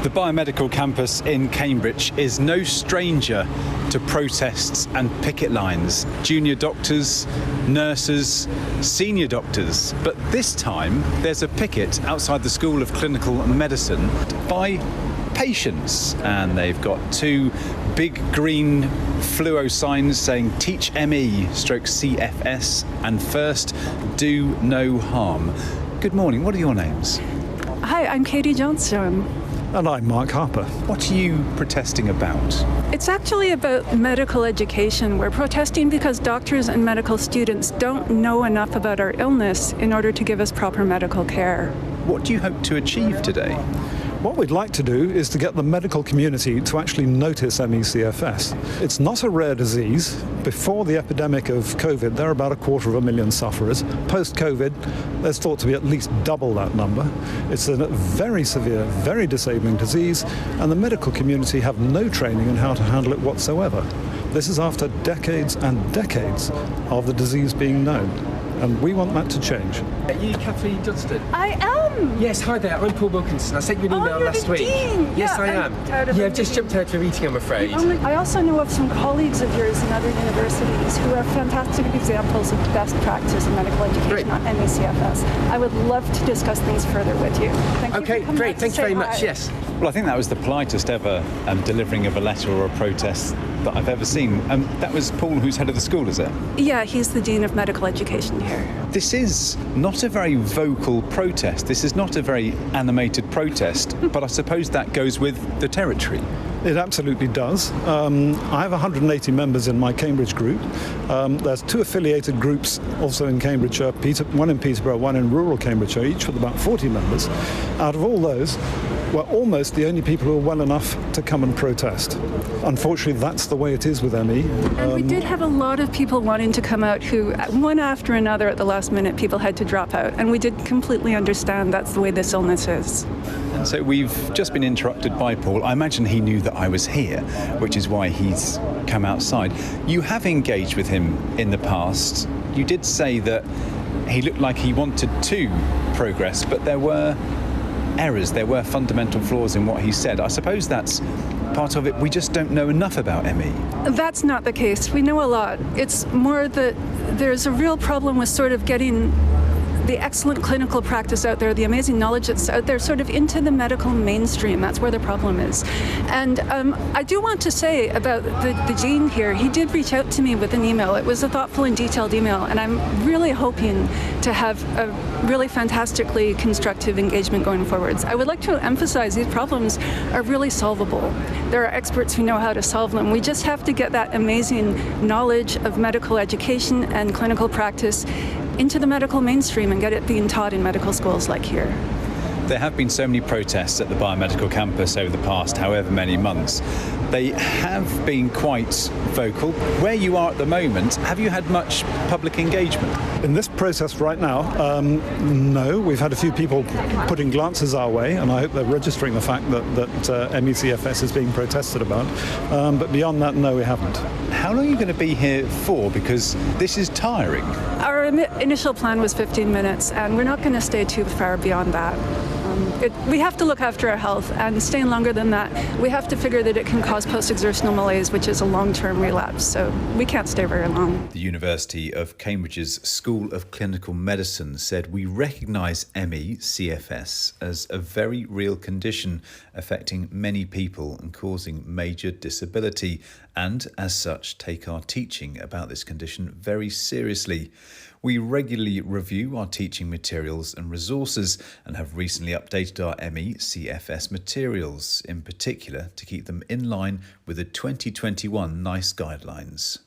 The biomedical campus in Cambridge is no stranger to protests and picket lines. Junior doctors, nurses, senior doctors. But this time there's a picket outside the School of Clinical Medicine by patients, and they've got two big green fluo signs saying Teach ME stroke CFS and First Do No Harm. Good morning, what are your names? Hi, I'm Katie Johnstone. And I'm Mark Harper. What are you protesting about? It's actually about medical education. We're protesting because doctors and medical students don't know enough about our illness in order to give us proper medical care. What do you hope to achieve today? What we'd like to do is to get the medical community to actually notice ME/CFS. It's not a rare disease. Before the epidemic of COVID, there are about 250,000 sufferers. Post-COVID, there's thought to be at least double that number. It's a very severe, very disabling disease, and the medical community have no training in how to handle it whatsoever. This is after decades and decades of the disease being known, and we want that to change. Are you Kathleen Johnston? I am! Yes, hi there, I'm Paul Wilkinson. I sent you an email you're last the week. Dean. Yes, Yeah, I I'm am. tired of Yeah, them I've just being- jumped out to a meeting, I'm afraid. I also know of some colleagues of yours in other universities who are fantastic examples of best practice in medical education Great. on ME/CFS. I would love to discuss things further with you. Thank you Okay, for coming great, out to thank you say very hi. much, yes. Well, I think that was the politest ever delivering of a letter or a protest that I've ever seen. That was Paul, who's head of the school, is it? Yeah, he's the Dean of Medical Education here. This is not a very vocal protest. This is not a very animated protest, but I suppose that goes with the territory. It absolutely does. I have 180 members in my Cambridge group. There's two affiliated groups also in Cambridgeshire, one in Peterborough, one in rural Cambridgeshire, each with about 40 members. Out of all those, we're almost the only people who are well enough to come and protest. Unfortunately, that's the way it is with ME. And we did have a lot of people wanting to come out who, one after another at the last minute, people had to drop out. And we did completely understand that's the way this illness is. And so we've just been interrupted by Paul. I imagine he knew that I was here, which is why he's come outside. You have engaged with him in the past. You did say that he looked like he wanted to progress, but there were errors, there were fundamental flaws in what he said. I suppose that's part of it. We just don't know enough about ME. That's not the case. We know a lot. It's more that there's a real problem with sort of getting the excellent clinical practice out there, the amazing knowledge that's out there, sort of into the medical mainstream. That's where the problem is. And I do want to say about the Dean here, he did reach out to me with an email. It was a thoughtful and detailed email, and I'm really hoping to have a really fantastically constructive engagement going forwards. I would like to emphasize these problems are really solvable. There are experts who know how to solve them. We just have to get that amazing knowledge of medical education and clinical practice into the medical mainstream and get it being taught in medical schools like here. There have been so many protests at the biomedical campus over the past however many months. They have been quite vocal. Where you are at the moment, have you had much public engagement? In this process right now, no. We've had a few people putting glances our way, and I hope they're registering the fact that ME/CFS is being protested about. But beyond that, no, we haven't. How long are you going to be here for? Because this is tiring. Our initial plan was 15 minutes, and we're not going to stay too far beyond that. We have to look after our health, and staying longer than that, we have to figure that it can cause post-exertional malaise, which is a long-term relapse, so we can't stay very long. The University of Cambridge's School of Clinical Medicine said we recognise ME/CFS as a very real condition affecting many people and causing major disability, and as such take our teaching about this condition very seriously. We regularly review our teaching materials and resources and have recently updated our ME/CFS materials, in particular to keep them in line with the 2021 NICE guidelines.